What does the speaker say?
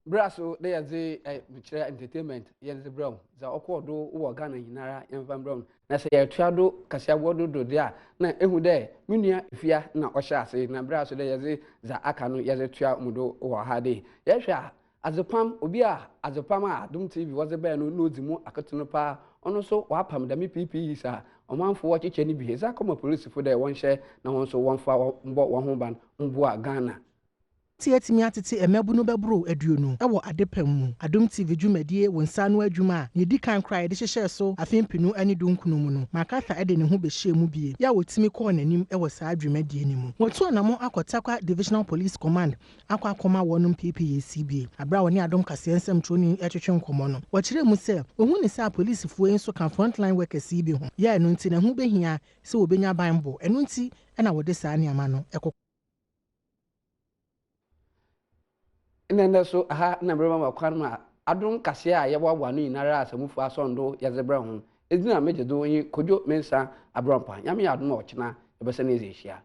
Brasso, they are the entertainment, yes, the brown, the awkward or Ghana in Nara, and Van Brown. I say, Trado, Cassia, what do there? Na ehu there, Munia, if ya na Osha say, na Brasso, they are the Akano, yes, a tria mudo or Hade. Yes, as a palm, Obia, as a palma, Adom TV was a bear no knows more a cotton also wapam the PPE sir. A man for what each any behavior come a police for their one share, now also one for one home ban, Ghana. Tiatimi atete emebu no bebro aduonu ewo adepam mu Adom TV dwumadie wonsa no adwuma a yedi kan kra de hyehye so afempinu ani dunkunu mu no makatha ede ne ho behye mu bie ya wotimi ko nanim ewo saa dwumadie ni mu wotu anamo akotakwa divisional police command akwa wonum PPACB abra woni Adom Kasee nsem troni etwetwe nkomo no wokire mu se ohun ne sa police fuo enso kan frontline workers bi ho ya enu nti na ho behia se obenya banbo enu nti na wode saa ne ama no Nenda so aha na brema makwanma Adom Kasee a yebwa no inara asamufu asondo yazebra ho edina mejedo yin kojo mensa abrampa nyame Adom ochina ebese na ezehia